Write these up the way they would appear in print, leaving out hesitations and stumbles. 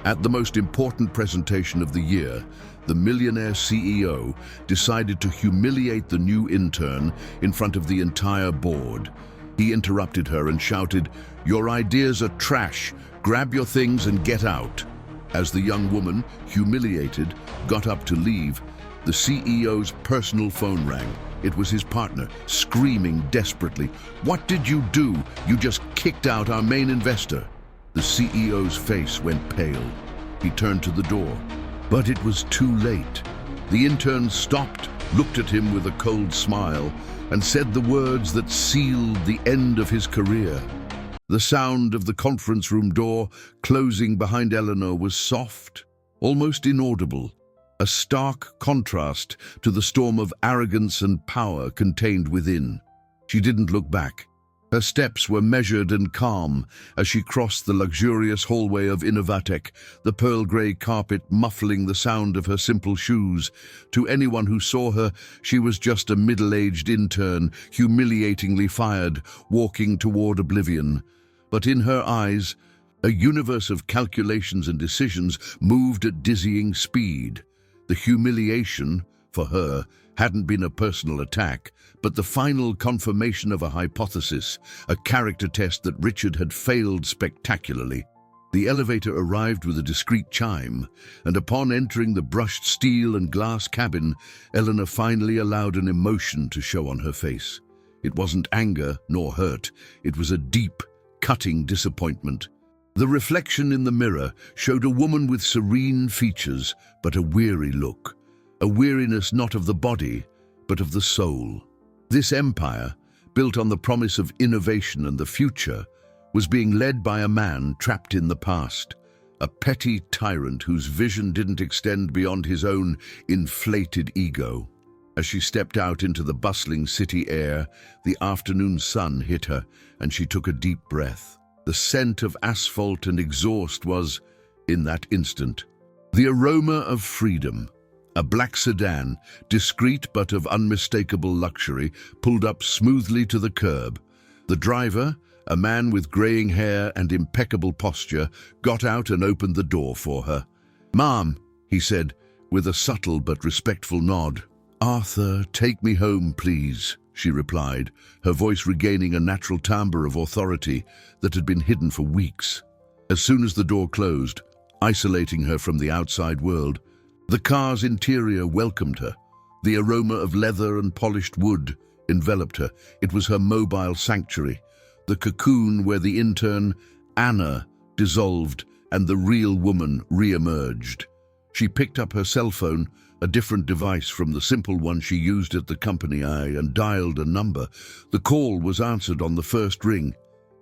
At the most important presentation of the year, the Millionaire CEO decided to humiliate the new intern in front of the entire board. He interrupted her and shouted, "Your ideas are trash. Grab your things and get out." As the young woman, humiliated, got up to leave, the CEO's personal phone rang. It was his partner, screaming desperately, "What did you do? You just kicked out our main investor." The CEO's face went pale. He turned to the door, but it was too late. The intern stopped, looked at him with a cold smile, and said the words that sealed the end of his career. The sound of the conference room door closing behind Eleanor was soft, almost inaudible, a stark contrast to the storm of arrogance and power contained within. She didn't look back. Her steps were measured and calm as she crossed the luxurious hallway of Innovatech, the pearl-grey carpet muffling the sound of her simple shoes. To anyone who saw her, she was just a middle-aged intern, humiliatingly fired, walking toward oblivion. But in her eyes, a universe of calculations and decisions moved at dizzying speed. The humiliation, for her, hadn't been a personal attack, but the final confirmation of a hypothesis, a character test that Richard had failed spectacularly. The elevator arrived with a discreet chime, and upon entering the brushed steel and glass cabin, Eleanor finally allowed an emotion to show on her face. It wasn't anger nor hurt, it was a deep, cutting disappointment. The reflection in the mirror showed a woman with serene features, but a weary look. A weariness not of the body, but of the soul. This empire, built on the promise of innovation and the future, was being led by a man trapped in the past, a petty tyrant whose vision didn't extend beyond his own inflated ego. As she stepped out into the bustling city air, the afternoon sun hit her, and she took a deep breath. The scent of asphalt and exhaust was, in that instant, the aroma of freedom. A black sedan, discreet but of unmistakable luxury, pulled up smoothly to the curb. The driver, a man with graying hair and impeccable posture, got out and opened the door for her. "Ma'am," he said, with a subtle but respectful nod. "Arthur, take me home, please," she replied, her voice regaining a natural timbre of authority that had been hidden for weeks. As soon as the door closed, isolating her from the outside world, the car's interior welcomed her. The aroma of leather and polished wood enveloped her. It was her mobile sanctuary, the cocoon where the intern, Anna, dissolved and the real woman re-emerged. She picked up her cell phone, a different device from the simple one she used at the company and dialed a number. The call was answered on the first ring.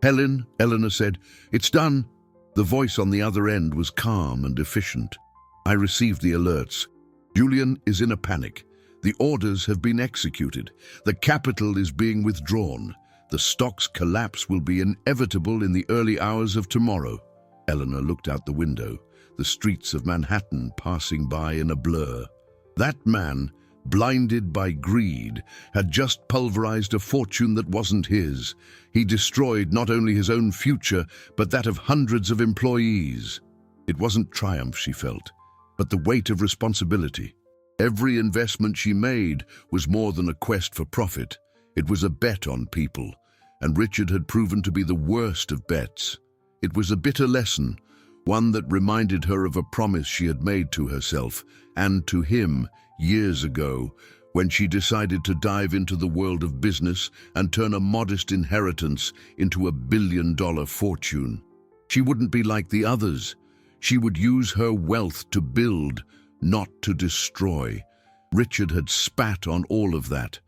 "Helen," Eleanor said, "it's done." The voice on the other end was calm and efficient. "I received the alerts. Julian is in a panic. The orders have been executed. The capital is being withdrawn. The stock's collapse will be inevitable in the early hours of tomorrow." Eleanor looked out the window, the streets of Manhattan passing by in a blur. That man, blinded by greed, had just pulverized a fortune that wasn't his. He destroyed not only his own future, but that of hundreds of employees. It wasn't triumph she felt, but the weight of responsibility. Every investment she made was more than a quest for profit. It was a bet on people, and Richard had proven to be the worst of bets. It was a bitter lesson, one that reminded her of a promise she had made to herself and to him years ago, when she decided to dive into the world of business and turn a modest inheritance into $1 billion fortune. She wouldn't be like the others. She would use her wealth to build, not to destroy. Richard had spat on all of that.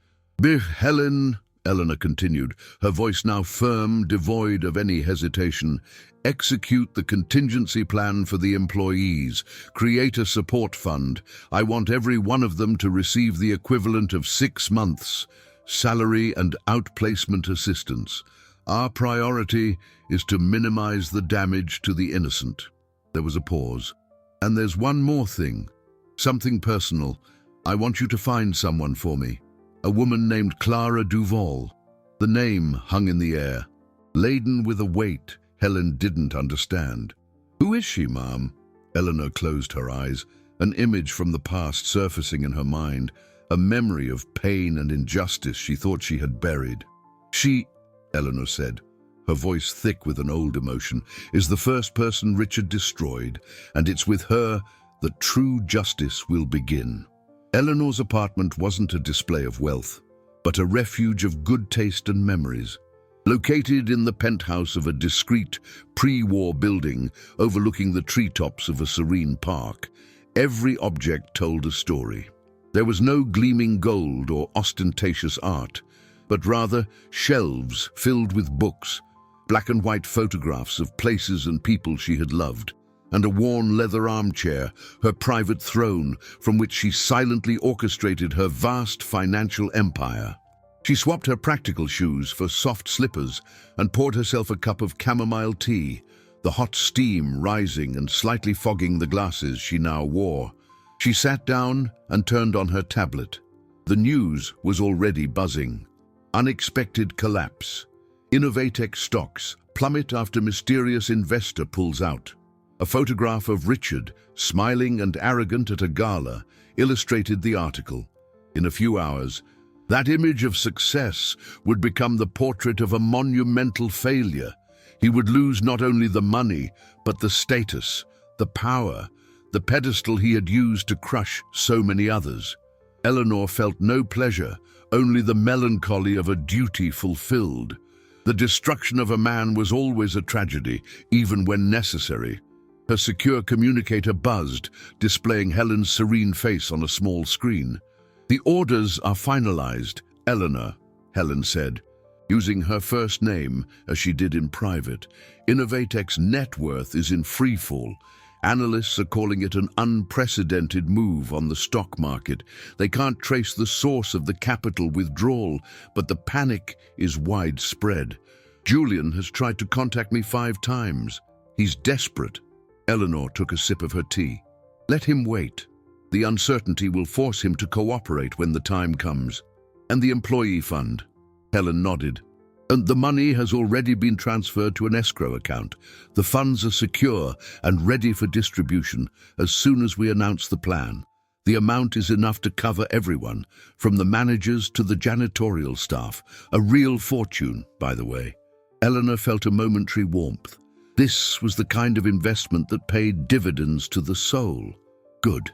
"Helen," Eleanor continued, her voice now firm, devoid of any hesitation, "execute the contingency plan for the employees. Create a support fund. I want every one of them to receive the equivalent of 6 months' salary and outplacement assistance. Our priority is to minimize the damage to the innocent." There was a pause. "And there's one more thing. Something personal. I want you to find someone for me. A woman named Clara Duval." The name hung in the air, laden with a weight Helen didn't understand. "Who is she, Ma'am?" Eleanor closed her eyes, an image from the past surfacing in her mind, a memory of pain and injustice she thought she had buried. She, Eleanor said, her voice thick with an old emotion, is the first person Richard destroyed, and it's with her that true justice will begin. Eleanor's apartment wasn't a display of wealth, but a refuge of good taste and memories. Located in the penthouse of a discreet, pre-war building overlooking the treetops of a serene park, every object told a story. There was no gleaming gold or ostentatious art, but rather shelves filled with books, black and white photographs of places and people she had loved, and a worn leather armchair, her private throne from which she silently orchestrated her vast financial empire. She swapped her practical shoes for soft slippers and poured herself a cup of chamomile tea, the hot steam rising and slightly fogging the glasses she now wore. She sat down and turned on her tablet. The news was already buzzing. Unexpected collapse. Innovatex stocks plummet after mysterious investor pulls out. A photograph of Richard, smiling and arrogant at a gala, illustrated the article. In a few hours, that image of success would become the portrait of a monumental failure. He would lose not only the money, but the status, the power, the pedestal he had used to crush so many others. Eleanor felt no pleasure, only the melancholy of a duty fulfilled. The destruction of a man was always a tragedy, even when necessary. Her secure communicator buzzed, displaying Helen's serene face on a small screen. "The orders are finalized, Eleanor," Helen said, using her first name as she did in private. Innovatex net worth is in freefall. Analysts are calling it an unprecedented move on the stock market. They can't trace the source of the capital withdrawal, but the panic is widespread. Julian has tried to contact me 5 times. He's desperate. Eleanor took a sip of her tea. Let him wait. The uncertainty will force him to cooperate when the time comes. And the employee fund? Helen nodded. And the money has already been transferred to an escrow account. The funds are secure and ready for distribution as soon as we announce the plan. The amount is enough to cover everyone, from the managers to the janitorial staff. A real fortune, by the way. Eleanor felt a momentary warmth. This was the kind of investment that paid dividends to the soul. Good.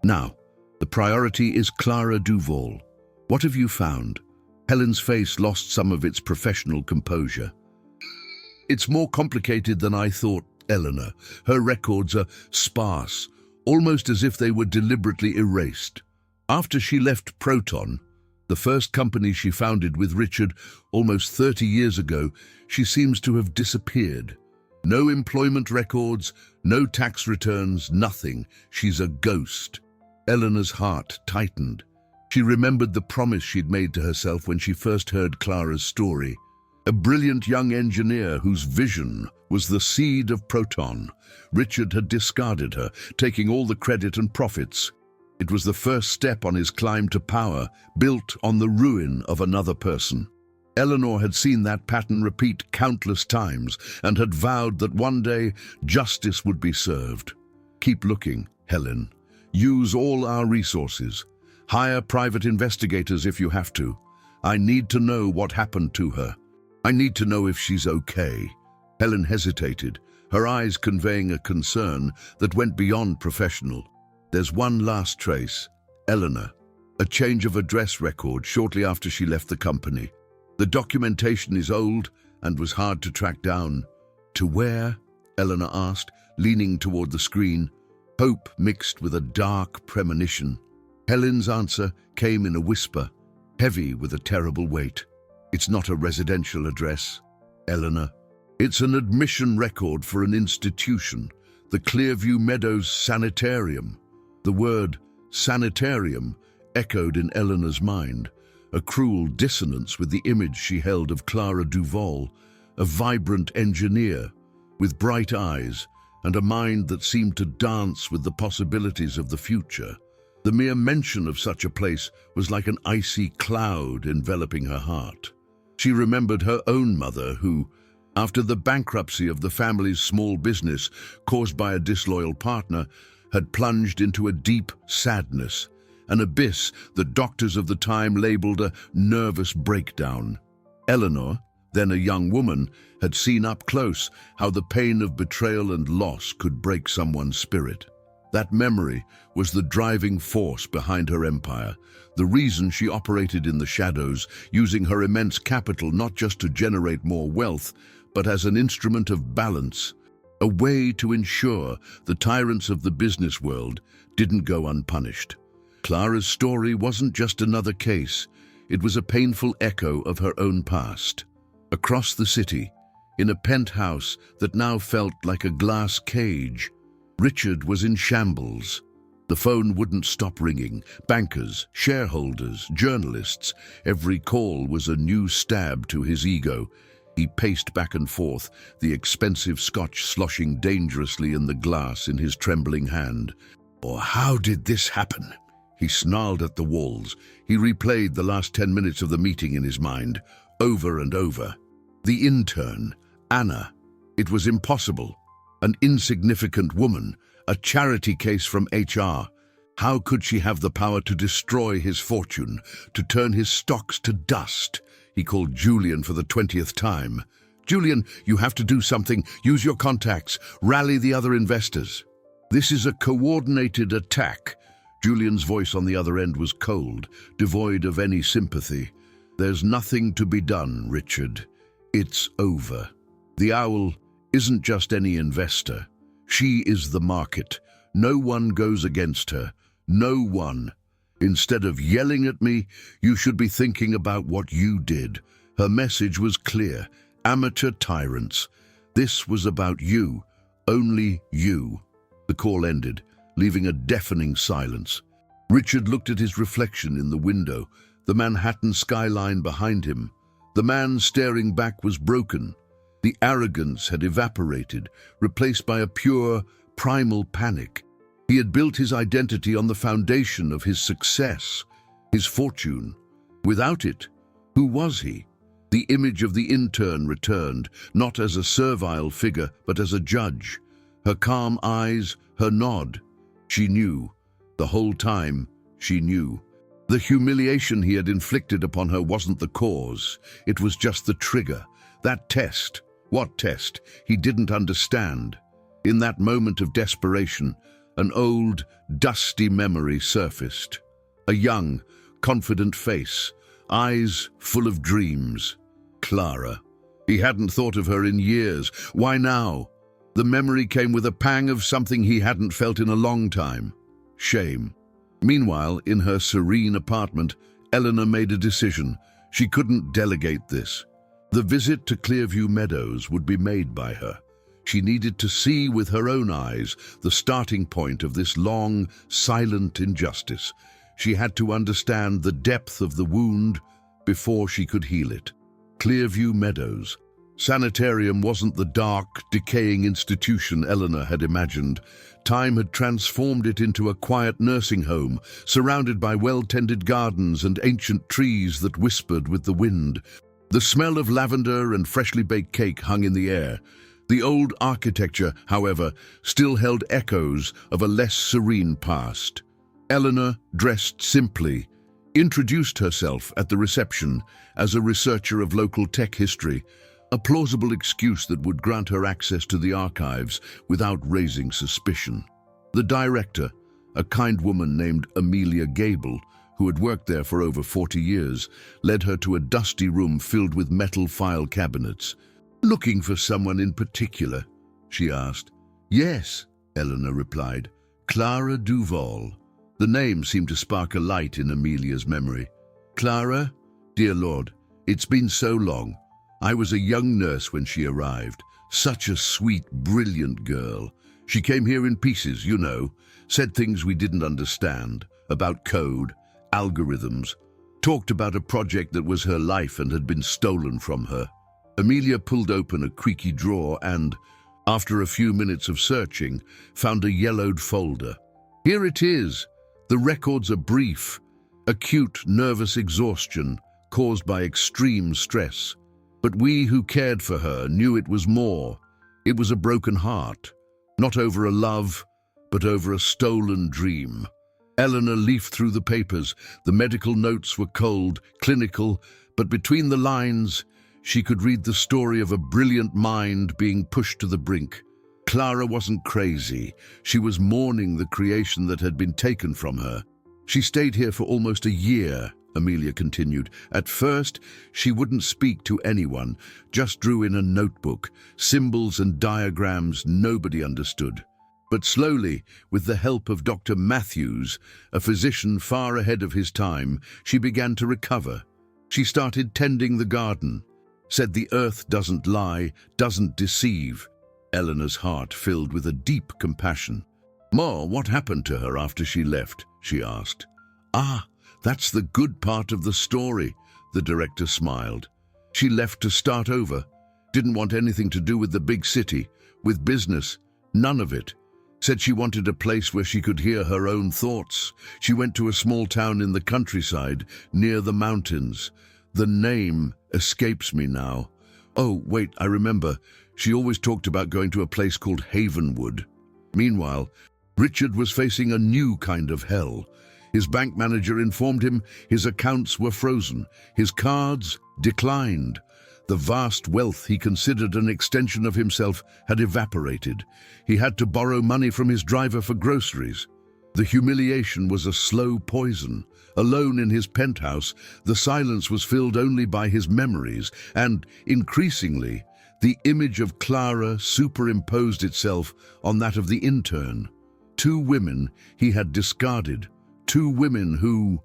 Now, the priority is Clara Duval. What have you found? Helen's face lost some of its professional composure. It's more complicated than I thought, Eleanor. Her records are sparse, almost as if they were deliberately erased. After she left Proton, the first company she founded with Richard almost 30 years ago, she seems to have disappeared. No employment records, no tax returns, nothing. She's a ghost. Eleanor's heart tightened. She remembered the promise she'd made to herself when she first heard Clara's story. A brilliant young engineer whose vision was the seed of Proton. Richard had discarded her, taking all the credit and profits. It was the first step on his climb to power, built on the ruin of another person. Eleanor had seen that pattern repeat countless times and had vowed that one day justice would be served. Keep looking, Helen. Use all our resources. Hire private investigators if you have to. I need to know what happened to her. I need to know if she's okay. Helen hesitated, her eyes conveying a concern that went beyond professional. There's one last trace. Eleanor. A change of address record shortly after she left the company. The documentation is old and was hard to track down. To where? Eleanor asked, leaning toward the screen. Hope mixed with a dark premonition. Helen's answer came in a whisper, heavy with a terrible weight. It's not a residential address, Eleanor. It's an admission record for an institution, the Clearview Meadows Sanitarium. The word sanitarium echoed in Eleanor's mind, a cruel dissonance with the image she held of Clara Duval, a vibrant engineer with bright eyes and a mind that seemed to dance with the possibilities of the future. The mere mention of such a place was like an icy cloud enveloping her heart. She remembered her own mother who, after the bankruptcy of the family's small business caused by a disloyal partner, had plunged into a deep sadness, an abyss that doctors of the time labeled a nervous breakdown. Eleanor, then a young woman, had seen up close how the pain of betrayal and loss could break someone's spirit. That memory was the driving force behind her empire, the reason she operated in the shadows, using her immense capital not just to generate more wealth, but as an instrument of balance, a way to ensure the tyrants of the business world didn't go unpunished. Clara's story wasn't just another case, it was a painful echo of her own past. Across the city, in a penthouse that now felt like a glass cage, Richard was in shambles. The phone wouldn't stop ringing. Bankers, shareholders, journalists, every call was a new stab to his ego. He paced back and forth, the expensive scotch sloshing dangerously in the glass in his trembling hand. Or how did this happen? He snarled at the walls. He replayed the last 10 minutes of the meeting in his mind, over and over. The intern, Anna. It was impossible. An insignificant woman, a charity case from HR. How could she have the power to destroy his fortune, to turn his stocks to dust? He called Julian for the 20th time. Julian, you have to do something. Use your contacts. Rally the other investors. This is a coordinated attack. Julian's voice on the other end was cold, devoid of any sympathy. There's nothing to be done, Richard. It's over. The owl isn't just any investor. She is the market. No one goes against her. No one. Instead of yelling at me, you should be thinking about what you did. Her message was clear. Amateur tyrants. This was about you. Only you. The call ended, leaving a deafening silence. Richard looked at his reflection in the window, the Manhattan skyline behind him. The man staring back was broken. The arrogance had evaporated, replaced by a pure, primal panic. He had built his identity on the foundation of his success, his fortune. Without it, who was he? The image of the intern returned, not as a servile figure, but as a judge. Her calm eyes, her nod. She knew. The whole time, she knew. The humiliation he had inflicted upon her wasn't the cause. It was just the trigger. That test. What test? He didn't understand. In that moment of desperation, an old, dusty memory surfaced. A young, confident face, eyes full of dreams. Clara. He hadn't thought of her in years. Why now? The memory came with a pang of something he hadn't felt in a long time. Shame. Meanwhile, in her serene apartment, Eleanor made a decision. She couldn't delegate this. The visit to Clearview Meadows would be made by her. She needed to see with her own eyes the starting point of this long, silent injustice. She had to understand the depth of the wound before she could heal it. Clearview Meadows. Sanitarium wasn't the dark, decaying institution Eleanor had imagined. Time had transformed it into a quiet nursing home, surrounded by well-tended gardens and ancient trees that whispered with the wind. The smell of lavender and freshly baked cake hung in the air. The old architecture, however, still held echoes of a less serene past. Eleanor, dressed simply, introduced herself at the reception as a researcher of local tech history, a plausible excuse that would grant her access to the archives without raising suspicion. The director, a kind woman named Amelia Gable, who had worked there for over 40 years, led her to a dusty room filled with metal file cabinets. "Looking for someone in particular?" she asked. "Yes," Eleanor replied. "Clara Duval." The name seemed to spark a light in Amelia's memory. "Clara? Dear Lord, it's been so long. I was a young nurse when she arrived. Such a sweet, brilliant girl. She came here in pieces, you know, said things we didn't understand, about code, algorithms, talked about a project that was her life and had been stolen from her." Amelia pulled open a creaky drawer and, after a few minutes of searching, found a yellowed folder. Here it is. The records are brief. Acute nervous exhaustion caused by extreme stress. But we who cared for her knew it was more. It was a broken heart, not over a love, but over a stolen dream. Eleanor leafed through the papers. The medical notes were cold, clinical, but between the lines, she could read the story of a brilliant mind being pushed to the brink. Clara wasn't crazy. She was mourning the creation that had been taken from her. She stayed here for almost a year, Amelia continued. At first, she wouldn't speak to anyone, just drew in a notebook, symbols and diagrams nobody understood. But slowly, with the help of Dr. Matthews, a physician far ahead of his time, she began to recover. She started tending the garden, said the earth doesn't lie, doesn't deceive. Eleanor's heart filled with a deep compassion. "Ma, what happened to her after she left?" she asked. "Ah, that's the good part of the story," the director smiled. "She left to start over. Didn't want anything to do with the big city, with business, none of it. Said she wanted a place where she could hear her own thoughts. She went to a small town in the countryside, near the mountains. The name escapes me now. Oh, wait, I remember. She always talked about going to a place called Havenwood." Meanwhile, Richard was facing a new kind of hell. His bank manager informed him his accounts were frozen, his cards declined. The vast wealth he considered an extension of himself had evaporated. He had to borrow money from his driver for groceries. The humiliation was a slow poison. Alone in his penthouse, the silence was filled only by his memories, and, increasingly, the image of Clara superimposed itself on that of the intern. Two women he had discarded, two women who,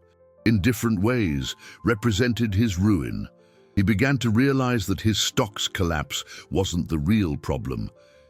in different ways, represented his ruin. He began to realize that his stock's collapse wasn't the real problem.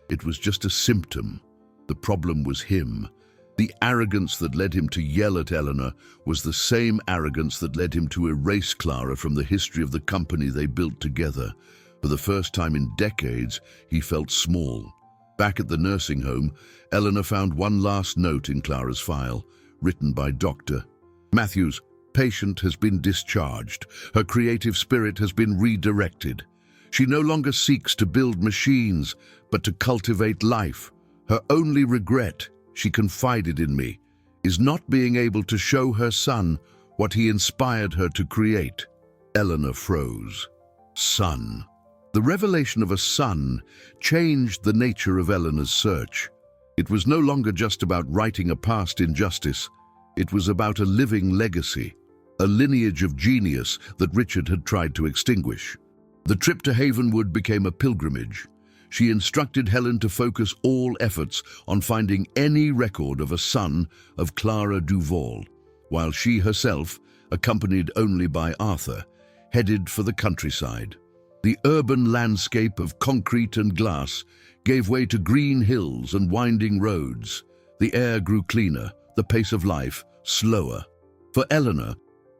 It was just a symptom. The problem was him. The arrogance that led him to yell at Eleanor was the same arrogance that led him to erase Clara from the history of the company they built together. For the first time in decades, he felt small. Back at the nursing home, Eleanor found one last note in Clara's file, written by Dr. Matthews. Patient has been discharged. Her creative spirit has been redirected. She no longer seeks to build machines, but to cultivate life. Her only regret, she confided in me, is not being able to show her son what he inspired her to create. Eleanor froze. Son. The revelation of a son changed the nature of Eleanor's search. It was no longer just about righting a past injustice. It was about a living legacy, a lineage of genius that Richard had tried to extinguish. The trip to Havenwood became a pilgrimage. She instructed Helen to focus all efforts on finding any record of a son of Clara Duval, while she herself, accompanied only by Arthur, headed for the countryside. The urban landscape of concrete and glass gave way to green hills and winding roads. The air grew cleaner, the pace of life slower. For Eleanor,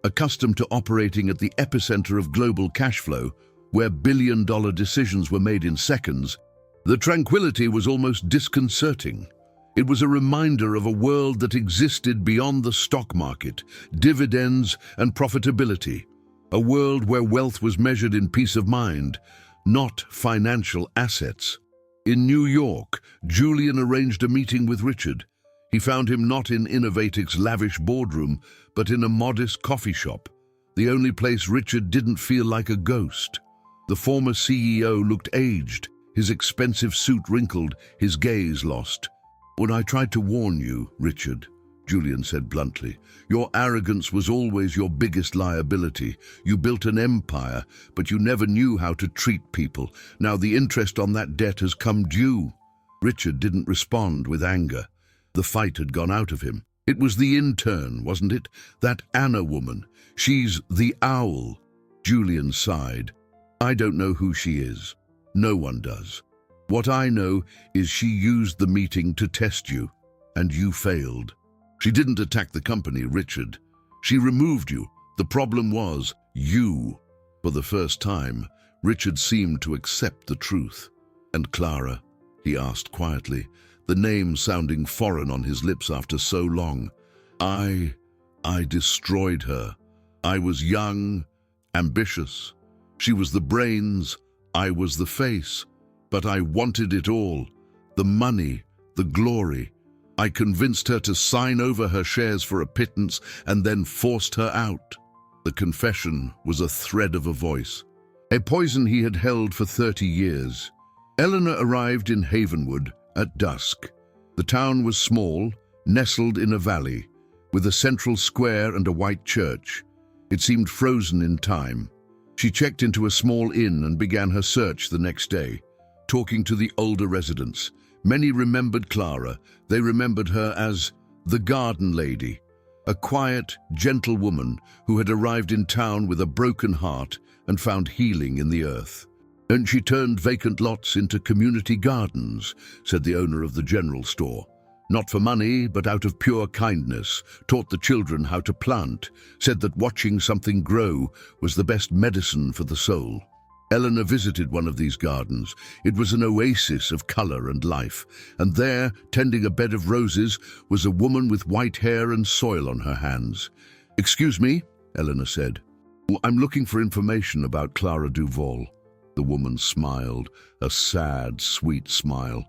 accustomed to operating at the epicenter of global cash flow, where billion-dollar decisions were made in seconds, the tranquility was almost disconcerting. It was a reminder of a world that existed beyond the stock market, dividends and profitability. A world where wealth was measured in peace of mind, not financial assets. In New York, Julian arranged a meeting with Richard. He found him not in Innovatic's lavish boardroom, but in a modest coffee shop, the only place Richard didn't feel like a ghost. The former CEO looked aged, his expensive suit wrinkled, his gaze lost. "When I tried to warn you, Richard," Julian said bluntly, "your arrogance was always your biggest liability. You built an empire, but you never knew how to treat people. Now the interest on that debt has come due." Richard didn't respond with anger. The fight had gone out of him. It was the intern, wasn't it? That Anna woman. She's the owl. Julian sighed. "I don't know who she is. No one does. What I know is she used the meeting to test you, and you failed. She didn't attack the company, Richard. She removed you. The problem was you." For the first time, Richard seemed to accept the truth. "And Clara?" he asked quietly, the name sounding foreign on his lips after so long. I destroyed her. I was young, ambitious. She was the brains, I was the face. But I wanted it all. The money, the glory. I convinced her to sign over her shares for a pittance and then forced her out. The confession was a thread of a voice. A poison he had held for 30 years. Eleanor arrived in Havenwood at dusk. The town was small, nestled in a valley, with a central square and a white church. It seemed frozen in time. She checked into a small inn and began her search the next day, talking to the older residents. Many remembered Clara. They remembered her as the garden lady, a quiet, gentle woman who had arrived in town with a broken heart and found healing in the earth. And she turned vacant lots into community gardens, said the owner of the general store. Not for money, but out of pure kindness, taught the children how to plant, said that watching something grow was the best medicine for the soul. Eleanor visited one of these gardens. It was an oasis of color and life, and there, tending a bed of roses, was a woman with white hair and soil on her hands. "Excuse me," Eleanor said. "I'm looking for information about Clara Duval." The woman smiled, a sad, sweet smile.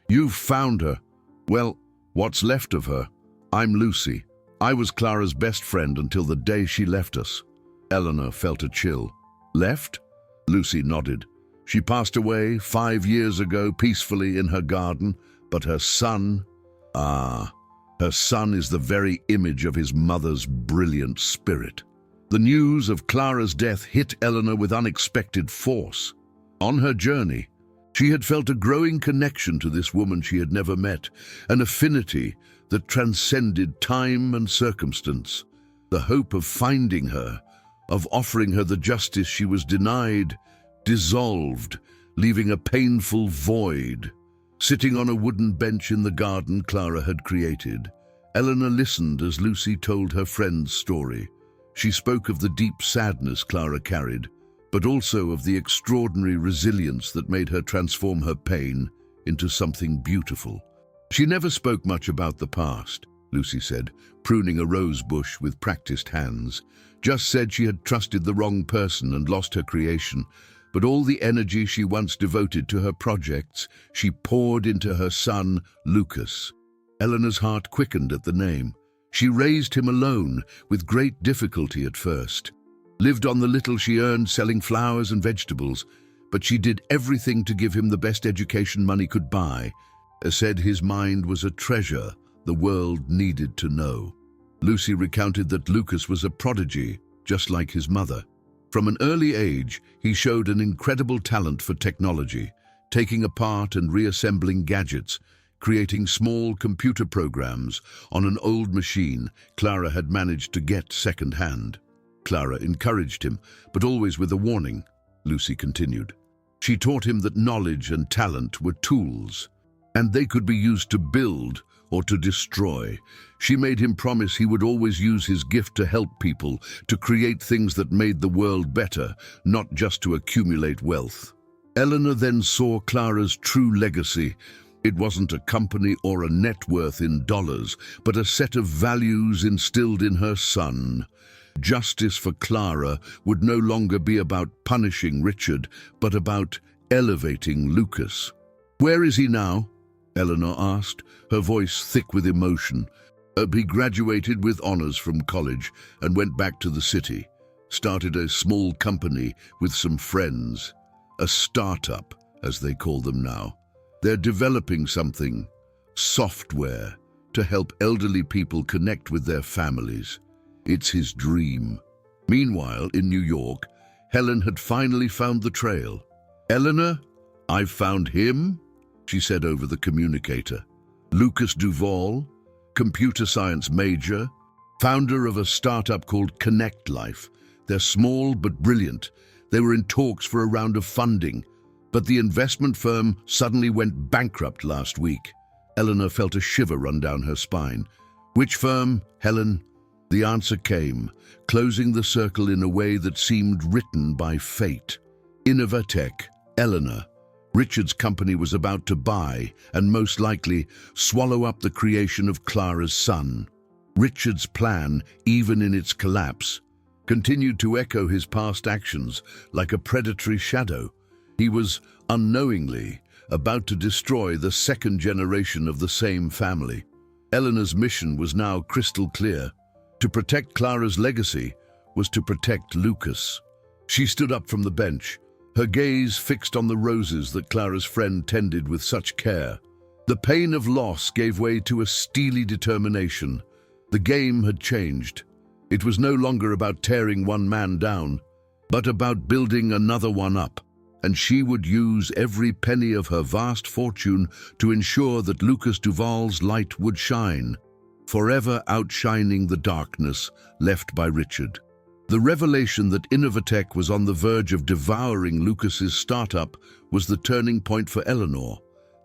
"You've found her. Well, what's left of her? I'm Lucy. I was Clara's best friend until the day she left us." Eleanor felt a chill. "Left?" Lucy nodded. "She passed away 5 years ago peacefully in her garden, but her son... her son is the very image of his mother's brilliant spirit." The news of Clara's death hit Eleanor with unexpected force. On her journey, she had felt a growing connection to this woman she had never met, an affinity that transcended time and circumstance. The hope of finding her, of offering her the justice she was denied, dissolved, leaving a painful void. Sitting on a wooden bench in the garden Clara had created, Eleanor listened as Lucy told her friend's story. She spoke of the deep sadness Clara carried, but also of the extraordinary resilience that made her transform her pain into something beautiful. "She never spoke much about the past," Lucy said, pruning a rose bush with practiced hands. "Just said she had trusted the wrong person and lost her creation, but all the energy she once devoted to her projects, she poured into her son, Lucas." Eleanor's heart quickened at the name. She raised him alone, with great difficulty at first. Lived on the little she earned selling flowers and vegetables, but she did everything to give him the best education money could buy. Said his mind was a treasure the world needed to know. Lucy recounted that Lucas was a prodigy, just like his mother. From an early age, he showed an incredible talent for technology, taking apart and reassembling gadgets, creating small computer programs on an old machine Clara had managed to get second-hand. Clara encouraged him, but always with a warning, Lucy continued. She taught him that knowledge and talent were tools, and they could be used to build or to destroy. She made him promise he would always use his gift to help people, to create things that made the world better, not just to accumulate wealth. Eleanor then saw Clara's true legacy. It wasn't a company or a net worth in dollars, but a set of values instilled in her son. Justice for Clara would no longer be about punishing Richard, but about elevating Lucas. "Where is he now?" Eleanor asked, her voice thick with emotion. He graduated with honors from college and went back to the city. Started a small company with some friends. A startup, as they call them now. They're developing something, software, to help elderly people connect with their families. It's his dream. Meanwhile, in New York, Helen had finally found the trail. "Eleanor, I've found him," she said over the communicator. "Lucas Duval, computer science major, founder of a startup called Connect Life. They're small but brilliant. They were in talks for a round of funding, but the investment firm suddenly went bankrupt last week." Eleanor felt a shiver run down her spine. "Which firm, Helen?" The answer came, closing the circle in a way that seemed written by fate. Innovatech, Eleanor. Richard's company was about to buy, and most likely, swallow up the creation of Clara's son. Richard's plan, even in its collapse, continued to echo his past actions like a predatory shadow. He was, unknowingly, about to destroy the second generation of the same family. Eleanor's mission was now crystal clear. To protect Clara's legacy was to protect Lucas. She stood up from the bench, her gaze fixed on the roses that Clara's friend tended with such care. The pain of loss gave way to a steely determination. The game had changed. It was no longer about tearing one man down, but about building another one up. And she would use every penny of her vast fortune to ensure that Lucas Duval's light would shine, forever outshining the darkness left by Richard. The revelation that Innovatech was on the verge of devouring Lucas's startup was the turning point for Eleanor.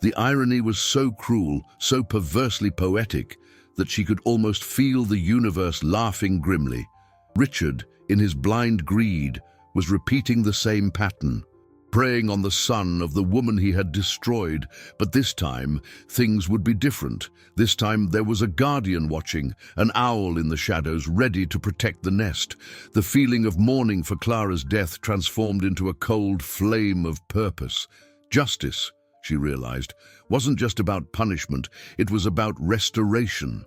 The irony was so cruel, so perversely poetic, that she could almost feel the universe laughing grimly. Richard, in his blind greed, was repeating the same pattern, preying on the son of the woman he had destroyed. But this time, things would be different. This time there was a guardian watching, an owl in the shadows ready to protect the nest. The feeling of mourning for Clara's death transformed into a cold flame of purpose. Justice, she realized, wasn't just about punishment, it was about restoration.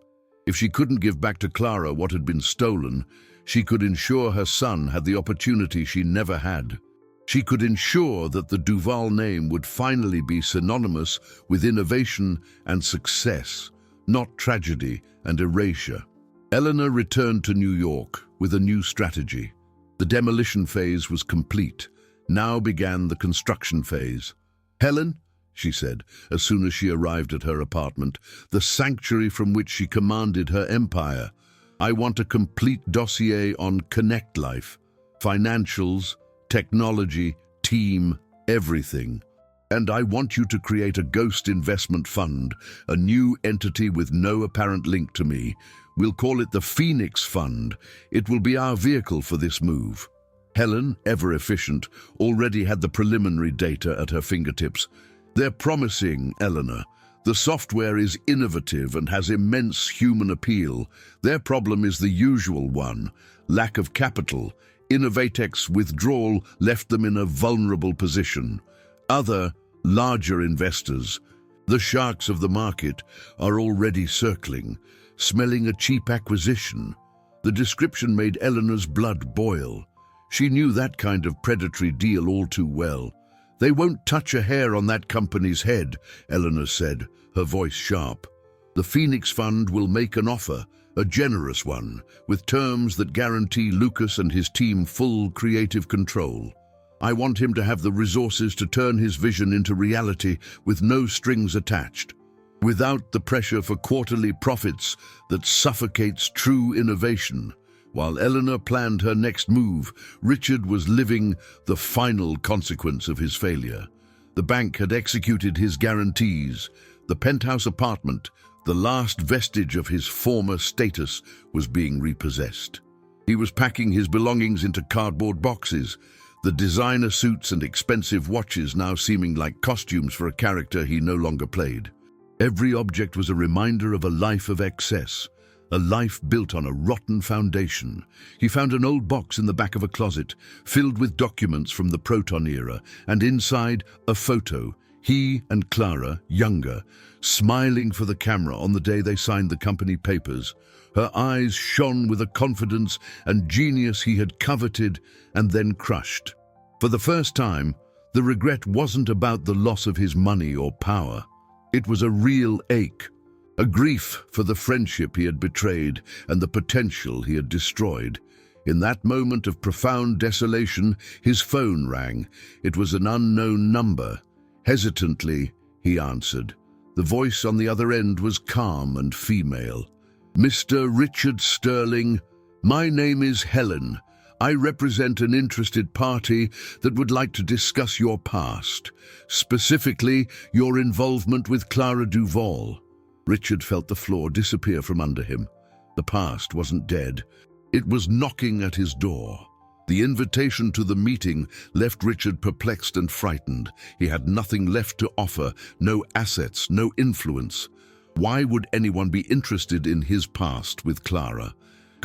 If she couldn't give back to Clara what had been stolen, she could ensure her son had the opportunity she never had. She could ensure that the Duval name would finally be synonymous with innovation and success, not tragedy and erasure. Eleanor returned to New York with a new strategy. The demolition phase was complete. Now began the construction phase. "Helen," she said, as soon as she arrived at her apartment, the sanctuary from which she commanded her empire, "I want a complete dossier on Connect Life, financials, technology, team, everything. And I want you to create a ghost investment fund, a new entity with no apparent link to me. We'll call it the Phoenix Fund. It will be our vehicle for this move." Helen, ever efficient, already had the preliminary data at her fingertips. "They're promising, Eleanor. The software is innovative and has immense human appeal. Their problem is the usual one, lack of capital. Innovatech's withdrawal left them in a vulnerable position. Other, larger investors, the sharks of the market, are already circling, smelling a cheap acquisition." The description made Eleanor's blood boil. She knew that kind of predatory deal all too well. "They won't touch a hair on that company's head," Eleanor said, her voice sharp. "The Phoenix Fund will make an offer, a generous one, with terms that guarantee Lucas and his team full creative control. I want him to have the resources to turn his vision into reality with no strings attached, without the pressure for quarterly profits that suffocates true innovation." While Eleanor planned her next move, Richard was living the final consequence of his failure. The bank had executed his guarantees. The penthouse apartment, the last vestige of his former status, was being repossessed. He was packing his belongings into cardboard boxes, the designer suits and expensive watches now seeming like costumes for a character he no longer played. Every object was a reminder of a life of excess, a life built on a rotten foundation. He found an old box in the back of a closet, filled with documents from the Proton era, and inside a photo, he and Clara, younger, smiling for the camera on the day they signed the company papers. Her eyes shone with a confidence and genius he had coveted and then crushed. For the first time, the regret wasn't about the loss of his money or power. It was a real ache, a grief for the friendship he had betrayed and the potential he had destroyed. In that moment of profound desolation, his phone rang. It was an unknown number. Hesitantly, he answered. The voice on the other end was calm and female. "Mr. Richard Sterling, my name is Helen. I represent an interested party that would like to discuss your past, specifically your involvement with Clara Duval." Richard felt the floor disappear from under him. The past wasn't dead. It was knocking at his door. The invitation to the meeting left Richard perplexed and frightened. He had nothing left to offer, no assets, no influence. Why would anyone be interested in his past with Clara?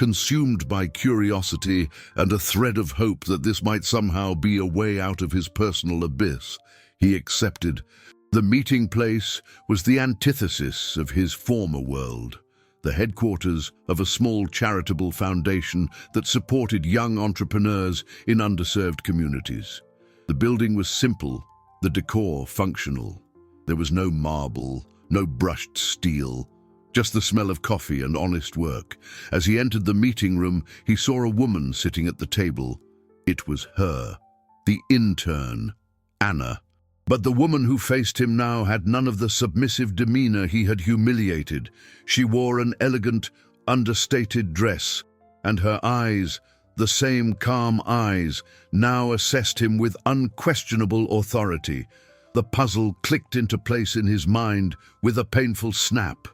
Consumed by curiosity and a thread of hope that this might somehow be a way out of his personal abyss, he accepted. The meeting place was the antithesis of his former world, the headquarters of a small charitable foundation that supported young entrepreneurs in underserved communities. The building was simple, the decor functional. There was no marble, no brushed steel, just the smell of coffee and honest work. As he entered the meeting room, he saw a woman sitting at the table. It was her, the intern, Anna. But the woman who faced him now had none of the submissive demeanor he had humiliated. She wore an elegant, understated dress, and her eyes, the same calm eyes, now assessed him with unquestionable authority. The puzzle clicked into place in his mind with a painful snap.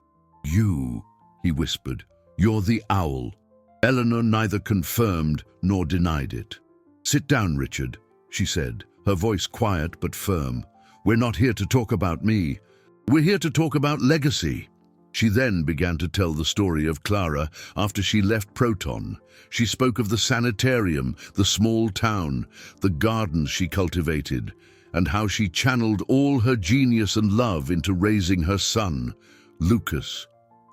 "You," he whispered, "you're the owl." Eleanor neither confirmed nor denied it. "Sit down, Richard," she said, her voice quiet but firm. "We're not here to talk about me. We're here to talk about legacy." She then began to tell the story of Clara after she left Proton. She spoke of the sanitarium, the small town, the gardens she cultivated, and how she channeled all her genius and love into raising her son, Lucas.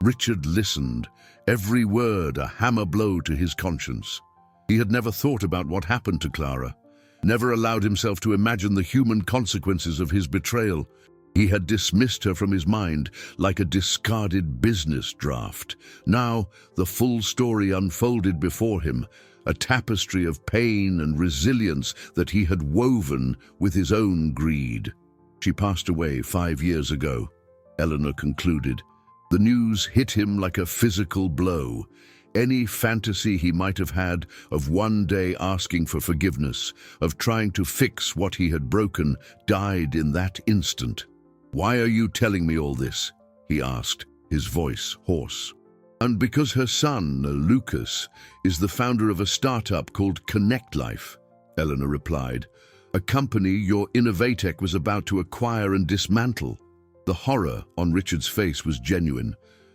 Richard listened, every word a hammer blow to his conscience. He had never thought about what happened to Clara, never allowed himself to imagine the human consequences of his betrayal. He had dismissed her from his mind like a discarded business draft. Now, the full story unfolded before him, a tapestry of pain and resilience that he had woven with his own greed. "She passed away 5 years ago," Eleanor concluded. The news hit him like a physical blow. Any fantasy he might have had of one day asking for forgiveness, of trying to fix what he had broken, died in that instant. "Why are you telling me all this?" he asked, his voice hoarse. "And because her son, Lucas, is the founder of a startup called Connect Life," Eleanor replied, "a company your Innovatech was about to acquire and dismantle." The horror on Richard's face was genuine.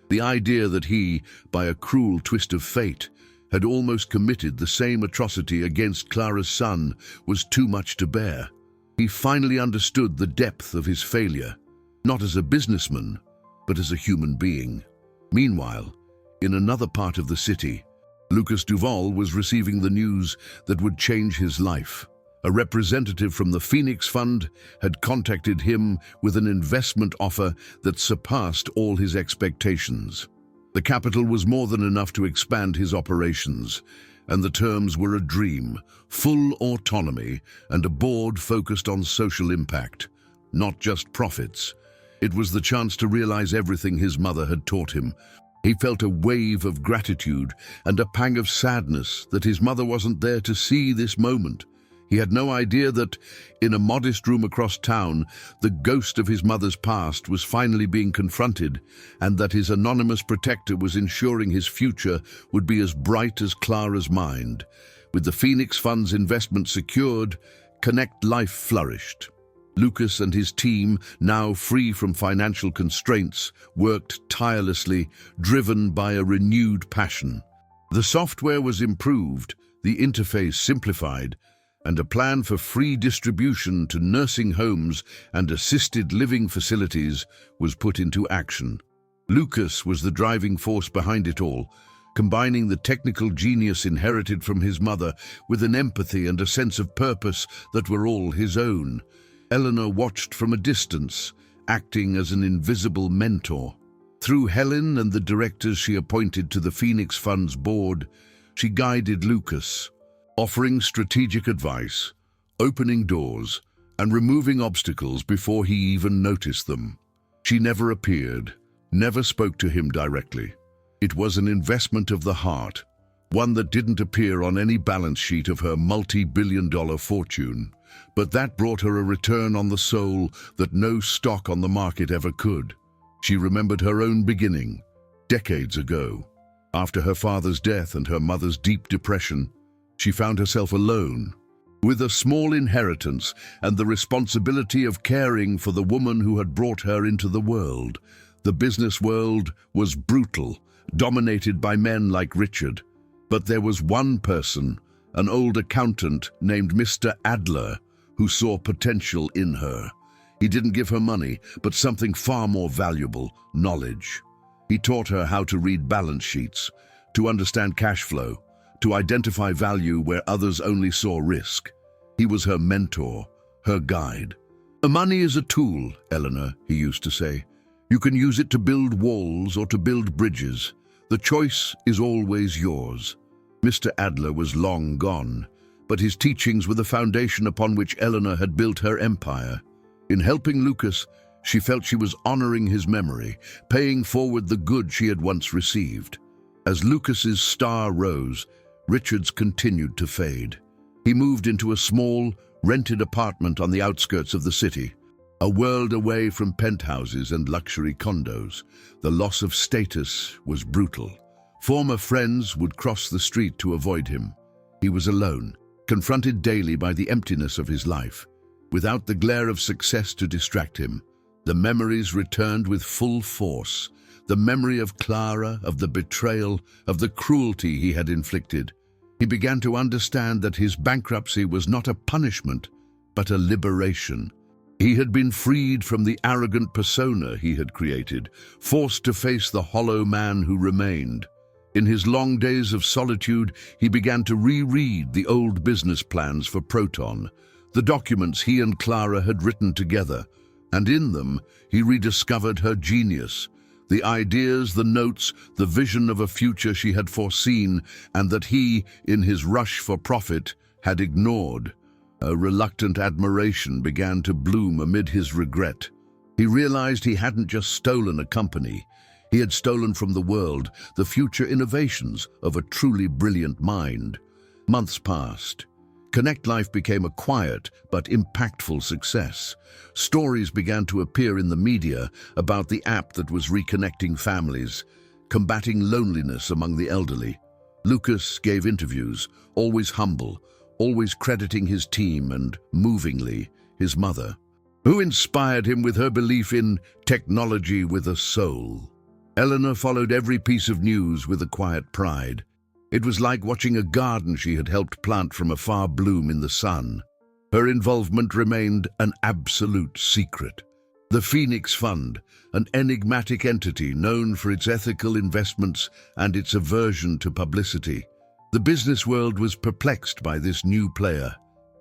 The idea that he, by a cruel twist of fate, had almost committed the same atrocity against Clara's son was too much to bear. He finally understood the depth of his failure, not as a businessman, but as a human being. Meanwhile, in another part of the city, Lucas Duval was receiving the news that would change his life. A representative from the Phoenix Fund had contacted him with an investment offer that surpassed all his expectations. The capital was more than enough to expand his operations, and the terms were a dream: full autonomy and a board focused on social impact, not just profits. It was the chance to realize everything his mother had taught him. He felt a wave of gratitude and a pang of sadness that his mother wasn't there to see this moment. He had no idea that, in a modest room across town, the ghost of his mother's past was finally being confronted, and that his anonymous protector was ensuring his future would be as bright as Clara's mind. With the Phoenix Fund's investment secured, Connect Life flourished. Lucas and his team, now free from financial constraints, worked tirelessly, driven by a renewed passion. The software was improved, the interface simplified, and a plan for free distribution to nursing homes and assisted living facilities was put into action. Lucas was the driving force behind it all, combining the technical genius inherited from his mother with an empathy and a sense of purpose that were all his own. Eleanor watched from a distance, acting as an invisible mentor. Through Helen and the directors she appointed to the Phoenix Fund's board, she guided Lucas, offering strategic advice, opening doors, and removing obstacles before he even noticed them. She never appeared, never spoke to him directly. It was an investment of the heart, one that didn't appear on any balance sheet of her multi-billion-dollar fortune, but that brought her a return on the soul that no stock on the market ever could. She remembered her own beginning, decades ago. After her father's death and her mother's deep depression, she found herself alone, with a small inheritance and the responsibility of caring for the woman who had brought her into the world. The business world was brutal, dominated by men like Richard, But there was one person, an old accountant named Mr. Adler, who saw potential in her. He didn't give her money, but something far more valuable, knowledge. He taught her how to read balance sheets, to understand cash flow, to identify value where others only saw risk. He was her mentor, her guide. "Money is a tool, Eleanor," he used to say. "You can use it to build walls or to build bridges. The choice is always yours." Mr. Adler was long gone, but his teachings were the foundation upon which Eleanor had built her empire. In helping Lucas, she felt she was honoring his memory, paying forward the good she had once received. As Lucas's star rose, Richard's continued to fade. He moved into a small, rented apartment on the outskirts of the city, a world away from penthouses and luxury condos. The loss of status was brutal. Former friends would cross the street to avoid him. He was alone, confronted daily by the emptiness of his life. Without the glare of success to distract him, the memories returned with full force. The memory of Clara, of the betrayal, of the cruelty he had inflicted. He began to understand that his bankruptcy was not a punishment, but a liberation. He had been freed from the arrogant persona he had created, forced to face the hollow man who remained. In his long days of solitude, he began to reread the old business plans for Proton, the documents he and Clara had written together, and in them he rediscovered her genius, the ideas, the notes, the vision of a future she had foreseen and that he, in his rush for profit, had ignored. A reluctant admiration began to bloom amid his regret. He realized he hadn't just stolen a company. He had stolen from the world the future innovations of a truly brilliant mind. Months passed. Connect Life became a quiet but impactful success. Stories began to appear in the media about the app that was reconnecting families, combating loneliness among the elderly. Lucas gave interviews, always humble, always crediting his team and, movingly, his mother, who inspired him with her belief in technology with a soul. Eleanor followed every piece of news with a quiet pride. It was like watching a garden she had helped plant from afar bloom in the sun. Her involvement remained an absolute secret. The Phoenix Fund, an enigmatic entity known for its ethical investments and its aversion to publicity. The business world was perplexed by this new player.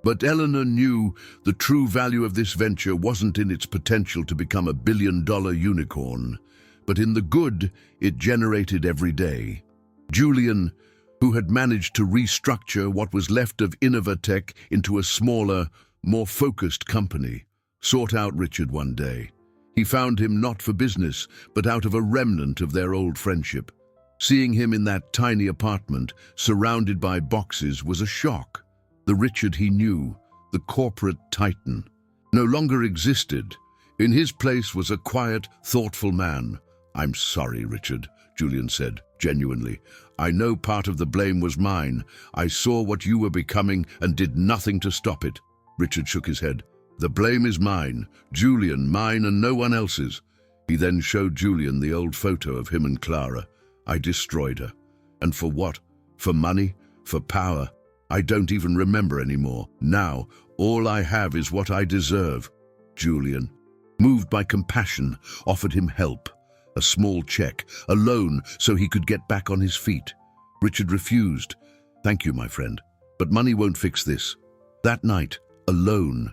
But Eleanor knew the true value of this venture wasn't in its potential to become a billion-dollar unicorn, but in the good it generated every day. Julian, who had managed to restructure what was left of Innovatech into a smaller, more focused company, sought out Richard one day. He found him not for business, but out of a remnant of their old friendship. Seeing him in that tiny apartment, surrounded by boxes, was a shock. The Richard he knew, the corporate titan, no longer existed. In his place was a quiet, thoughtful man. "I'm sorry, Richard," Julian said, genuinely. "I know part of the blame was mine. I saw what you were becoming and did nothing to stop it." Richard shook his head. "The blame is mine, Julian, mine and no one else's." He then showed Julian the old photo of him and Clara. "I destroyed her. And for what? For money? For power? I don't even remember anymore. Now, all I have is what I deserve." Julian, moved by compassion, offered him help. A small check, a loan, so he could get back on his feet. Richard refused. "Thank you, my friend, but money won't fix this." That night, alone,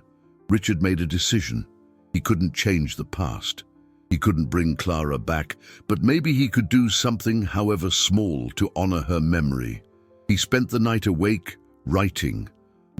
Richard made a decision. He couldn't change the past. He couldn't bring Clara back, but maybe he could do something, however small, to honor her memory. He spent the night awake, writing.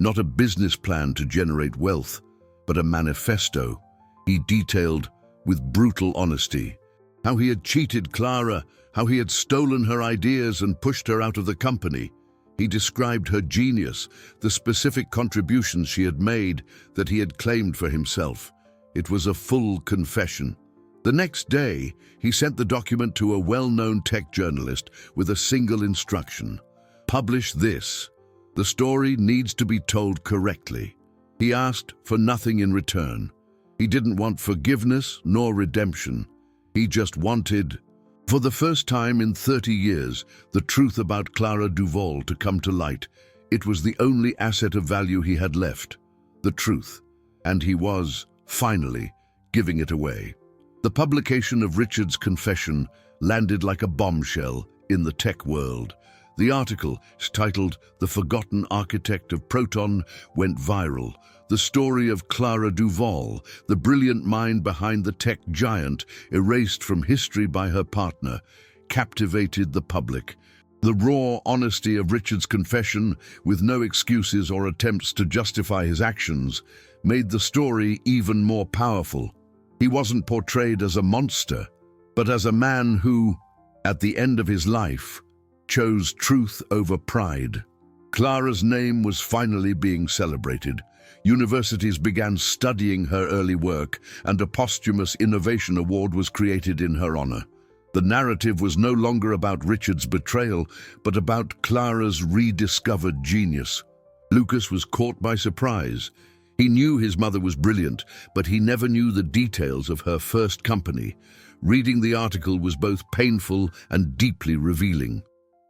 Not a business plan to generate wealth, but a manifesto. He detailed, with brutal honesty, how he had cheated Clara, how he had stolen her ideas and pushed her out of the company. He described her genius, the specific contributions she had made that he had claimed for himself. It was a full confession. The next day, he sent the document to a well-known tech journalist with a single instruction. "Publish this. The story needs to be told correctly." He asked for nothing in return. He didn't want forgiveness nor redemption. He just wanted For the first time in 30 years, the truth about Clara Duval to come to light. It was the only asset of value he had left, the truth, and he was, finally, giving it away. The publication of Richard's confession landed like a bombshell in the tech world. The article, titled "The Forgotten Architect of Proton," went viral. The story of Clara Duval, the brilliant mind behind the tech giant, erased from history by her partner, captivated the public. The raw honesty of Richard's confession, with no excuses or attempts to justify his actions, made the story even more powerful. He wasn't portrayed as a monster, but as a man who, at the end of his life, chose truth over pride. Clara's name was finally being celebrated. Universities began studying her early work, and a posthumous innovation award was created in her honor. The narrative was no longer about Richard's betrayal, but about Clara's rediscovered genius. Lucas was caught by surprise. He knew his mother was brilliant, but he never knew the details of her first company. Reading the article was both painful and deeply revealing.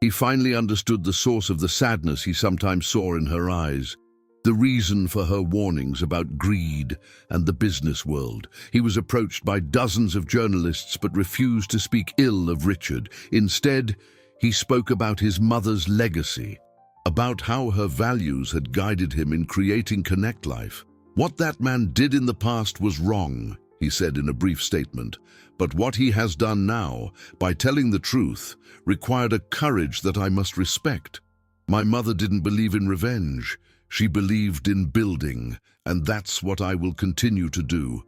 He finally understood the source of the sadness he sometimes saw in her eyes, the reason for her warnings about greed and the business world. He was approached by dozens of journalists but refused to speak ill of Richard. Instead, he spoke about his mother's legacy, about how her values had guided him in creating Connect Life. "What that man did in the past was wrong," he said in a brief statement, "but what he has done now, by telling the truth, required a courage that I must respect. My mother didn't believe in revenge. She believed in building, and that's what I will continue to do,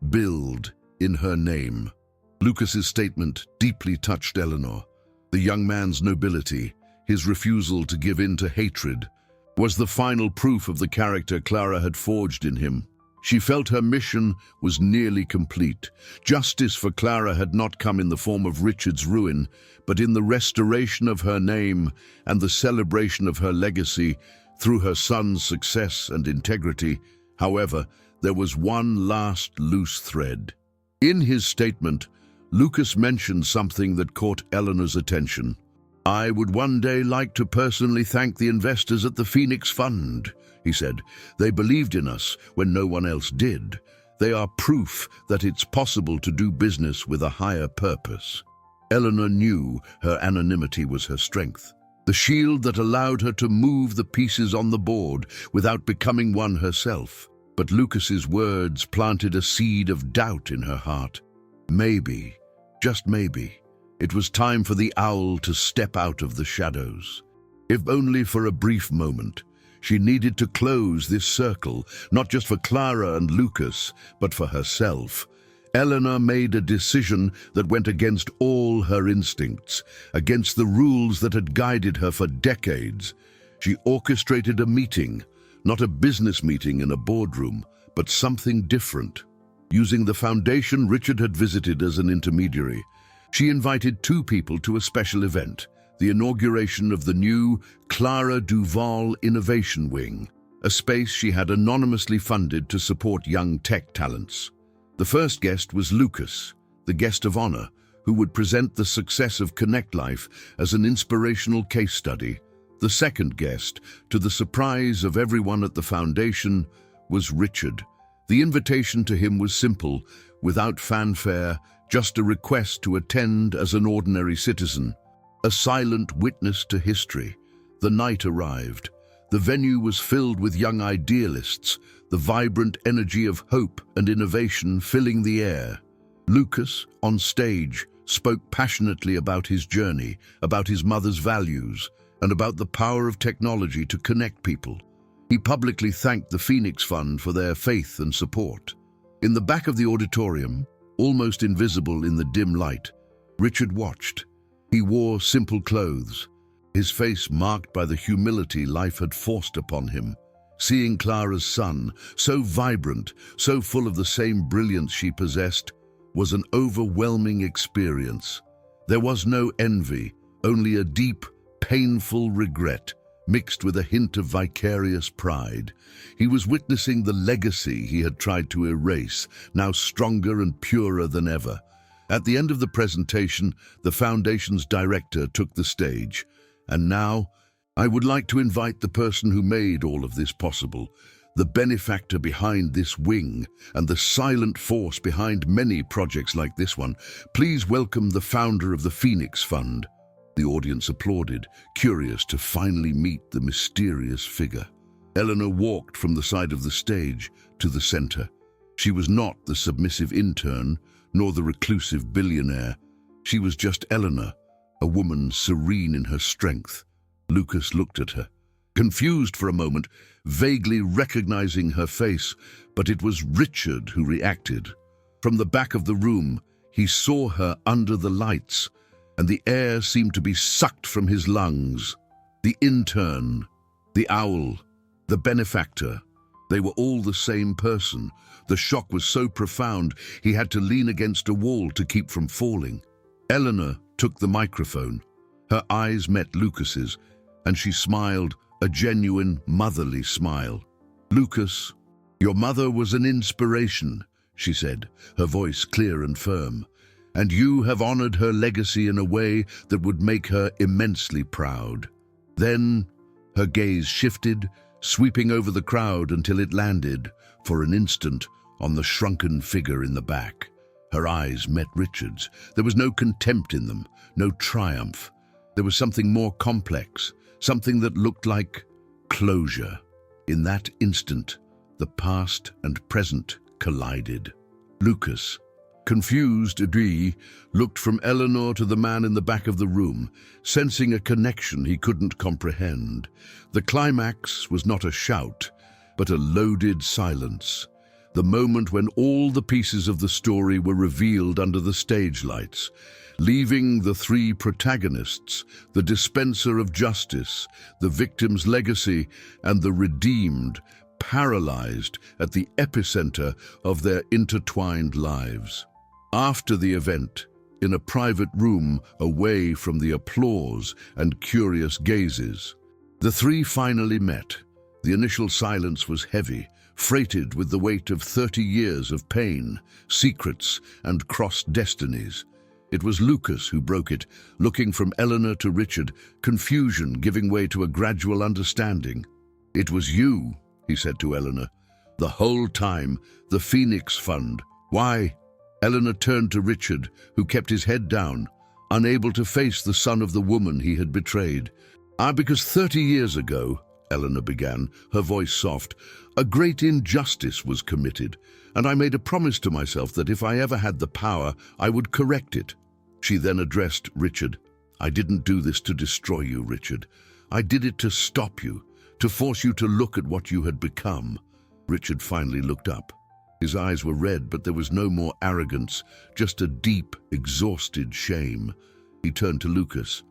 build in her name." Lucas's statement deeply touched Eleanor. The young man's nobility, his refusal to give in to hatred, was the final proof of the character Clara had forged in him. She felt her mission was nearly complete. Justice for Clara had not come in the form of Richard's ruin, but in the restoration of her name and the celebration of her legacy through her son's success and integrity. However, there was one last loose thread. In his statement, Lucas mentioned something that caught Eleanor's attention. "I would one day like to personally thank the investors at the Phoenix Fund," he said. "They believed in us when no one else did. They are proof that it's possible to do business with a higher purpose." Eleanor knew her anonymity was her strength, the shield that allowed her to move the pieces on the board without becoming one herself. But Lucas's words planted a seed of doubt in her heart. Maybe, just maybe, it was time for the owl to step out of the shadows. If only for a brief moment. She needed to close this circle, not just for Clara and Lucas, but for herself. Eleanor made a decision that went against all her instincts, against the rules that had guided her for decades. She orchestrated a meeting, not a business meeting in a boardroom, but something different. Using the foundation Richard had visited as an intermediary, she invited two people to a special event, the inauguration of the new Clara Duval Innovation Wing, a space she had anonymously funded to support young tech talents. The first guest was Lucas, the guest of honor, who would present the success of Connect Life as an inspirational case study. The second guest, to the surprise of everyone at the foundation, was Richard. The invitation to him was simple, without fanfare, just a request to attend as an ordinary citizen, a silent witness to history. The night arrived. The venue was filled with young idealists, the vibrant energy of hope and innovation filling the air. Lucas, on stage, spoke passionately about his journey, about his mother's values, and about the power of technology to connect people. He publicly thanked the Phoenix Fund for their faith and support. In the back of the auditorium, almost invisible in the dim light, Richard watched. He wore simple clothes, his face marked by the humility life had forced upon him. Seeing Clara's son, so vibrant, so full of the same brilliance she possessed, was an overwhelming experience. There was no envy, only a deep, painful regret, mixed with a hint of vicarious pride. He was witnessing the legacy he had tried to erase, now stronger and purer than ever. At the end of the presentation, the Foundation's director took the stage. And now, I would like to invite the person who made all of this possible, the benefactor behind this wing, and the silent force behind many projects like this one. Please welcome the founder of the Phoenix Fund. The audience applauded, curious to finally meet the mysterious figure. Eleanor walked from the side of the stage to the center. She was not the submissive intern, nor the reclusive billionaire. She was just Eleanor, a woman serene in her strength. Lucas looked at her, confused for a moment, vaguely recognizing her face, but it was Richard who reacted. From the back of the room, he saw her under the lights, and the air seemed to be sucked from his lungs. The intern, the owl, the benefactor, they were all the same person. The shock was so profound, he had to lean against a wall to keep from falling. Eleanor took the microphone. Her eyes met Lucas's, and she smiled, a genuine motherly smile. "Lucas, your mother was an inspiration," she said, her voice clear and firm, "and you have honored her legacy in a way that would make her immensely proud." Then her gaze shifted, sweeping over the crowd until it landed, for an instant, on the shrunken figure in the back. Her eyes met Richard's. There was no contempt in them, no triumph. There was something more complex, something that looked like closure. In that instant, the past and present collided. Lucas, confused, looked from Eleanor to the man in the back of the room, sensing a connection he couldn't comprehend. The climax was not a shout, but a loaded silence. The moment when all the pieces of the story were revealed under the stage lights, leaving the three protagonists, the dispenser of justice, the victim's legacy, and the redeemed, paralyzed at the epicenter of their intertwined lives. After the event, in a private room away from the applause and curious gazes, the three finally met. The initial silence was heavy, freighted with the weight of 30 years of pain, secrets, and crossed destinies. It was Lucas who broke it, looking from Eleanor to Richard, confusion giving way to a gradual understanding. "It was you," he said to Eleanor. "The whole time, the Phoenix Fund. Why?" Eleanor turned to Richard, who kept his head down, unable to face the son of the woman he had betrayed. Because 30 years ago," Eleanor began, her voice soft, "a great injustice was committed, and I made a promise to myself that if I ever had the power, I would correct it." She then addressed Richard. "I didn't do this to destroy you, Richard. I did it to stop you, to force you to look at what you had become." Richard finally looked up. His eyes were red, but there was no more arrogance, just a deep, exhausted shame. He turned to Lucas.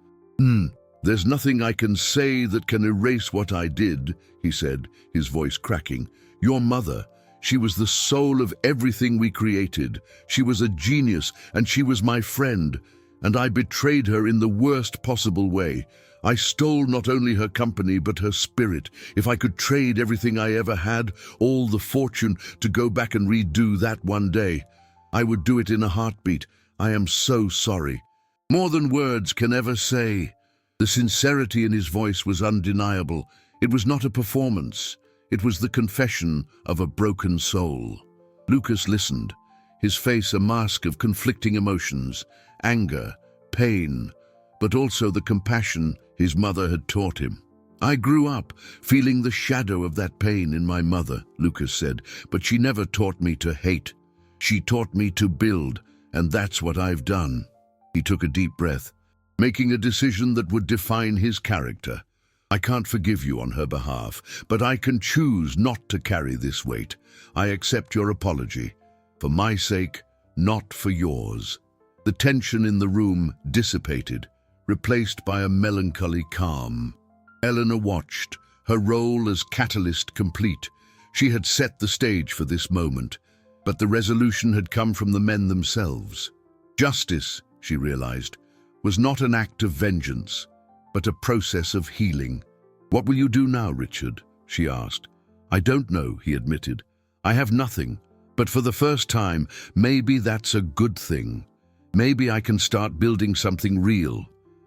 "There's nothing I can say that can erase what I did," he said, his voice cracking. "Your mother, she was the soul of everything we created. She was a genius, and she was my friend, and I betrayed her in the worst possible way. I stole not only her company, but her spirit. If I could trade everything I ever had, all the fortune, to go back and redo that one day, I would do it in a heartbeat. I am so sorry. More than words can ever say." The sincerity in his voice was undeniable. It was not a performance. It was the confession of a broken soul. Lucas listened, his face a mask of conflicting emotions, anger, pain, but also the compassion his mother had taught him. "I grew up feeling the shadow of that pain in my mother," Lucas said, "but she never taught me to hate. She taught me to build, and that's what I've done." He took a deep breath, making a decision that would define his character. "I can't forgive you on her behalf, but I can choose not to carry this weight. I accept your apology. For my sake, not for yours." The tension in the room dissipated, replaced by a melancholy calm. Eleanor watched, her role as catalyst complete. She had set the stage for this moment, but the resolution had come from the men themselves. Justice, she realized, was not an act of vengeance, but a process of healing. "What will you do now, Richard?" she asked. "I don't know," he admitted. "I have nothing, but for the first time, maybe that's a good thing." Maybe I can start building something real.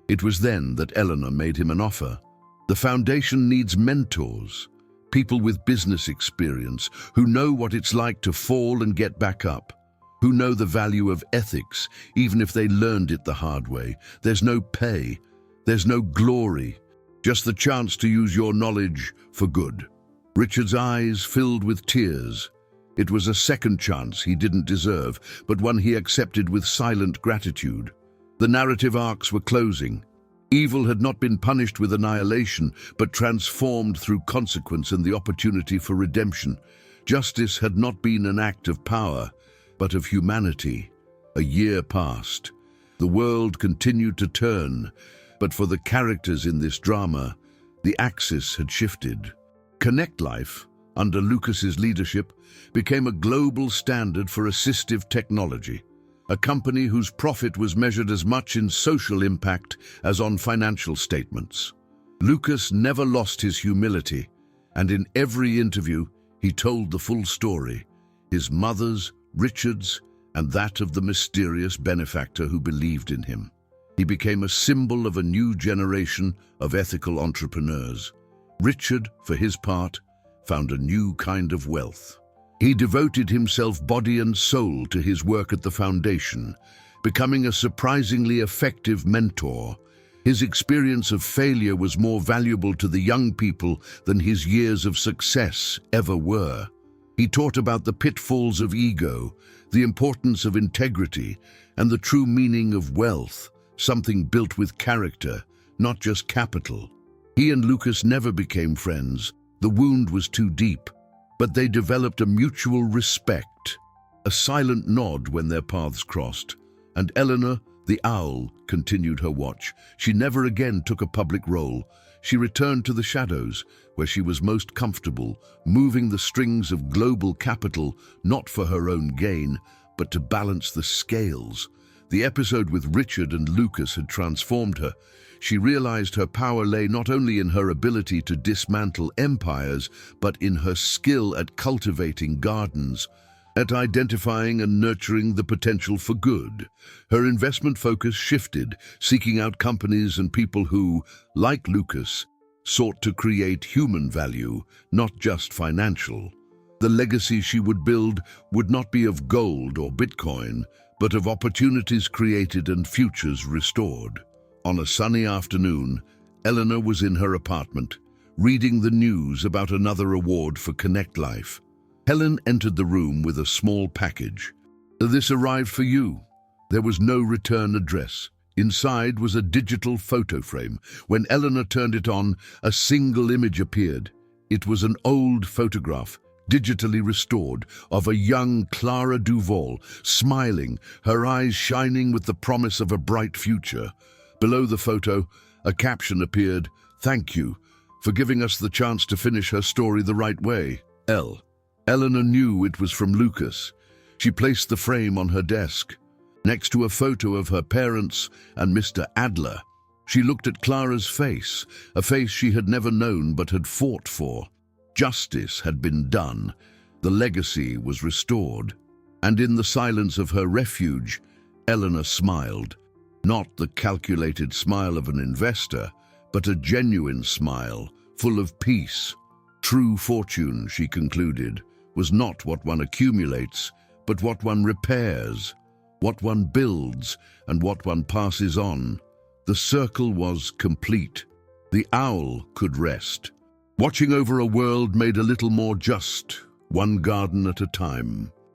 It was then that Eleanor made him an offer. The foundation needs mentors, people with business experience, who know what it's like to fall and get back up, who know the value of ethics, even if they learned it the hard way. There's no pay, there's no glory, just the chance to use your knowledge for good. Richard's eyes filled with tears. It was a second chance he didn't deserve, but one he accepted with silent gratitude. The narrative arcs were closing. Evil had not been punished with annihilation, but transformed through consequence and the opportunity for redemption. Justice had not been an act of power, but of humanity. A year passed. The world continued to turn, but for the characters in this drama, the axis had shifted. Connect Life, under Lucas's leadership, became a global standard for assistive technology, a company whose profit was measured as much in social impact as on financial statements. Lucas never lost his humility, and in every interview he told the full story, his mother's, Richard's, and that of the mysterious benefactor who believed in him. He became a symbol of a new generation of ethical entrepreneurs. Richard, for his part, found a new kind of wealth. He devoted himself body and soul to his work at the foundation, becoming a surprisingly effective mentor. His experience of failure was more valuable to the young people than his years of success ever were. He taught about the pitfalls of ego, the importance of integrity, and the true meaning of wealth, something built with character, not just capital. He and Lucas never became friends. The wound was too deep. But they developed a mutual respect, a silent nod when their paths crossed. And Eleanor, the owl, continued her watch. She never again took a public role. She returned to the shadows, where she was most comfortable, moving the strings of global capital, not for her own gain, but to balance the scales. The episode with Richard and Lucas had transformed her. She realized her power lay not only in her ability to dismantle empires, but in her skill at cultivating gardens, at identifying and nurturing the potential for good. Her investment focus shifted, seeking out companies and people who, like Lucas, sought to create human value, not just financial. The legacy she would build would not be of gold or Bitcoin, but of opportunities created and futures restored. On a sunny afternoon, Eleanor was in her apartment, reading the news about another award for Connect Life. Helen entered the room with a small package. "This arrived for you." There was no return address. Inside was a digital photo frame. When Eleanor turned it on, a single image appeared. It was an old photograph, digitally restored, of a young Clara Duval, smiling, her eyes shining with the promise of a bright future. Below the photo, a caption appeared, "Thank you for giving us the chance to finish her story the right way, L." Eleanor knew it was from Lucas. She placed the frame on her desk, next to a photo of her parents and Mr. Adler. She looked at Clara's face, a face she had never known but had fought for. Justice had been done. The legacy was restored. And in the silence of her refuge, Eleanor smiled. Not the calculated smile of an investor, but a genuine smile, full of peace. True fortune, she concluded, was not what one accumulates, but what one repairs, what one builds, and what one passes on. The circle was complete. The owl could rest, watching over a world made a little more just, one garden at a time.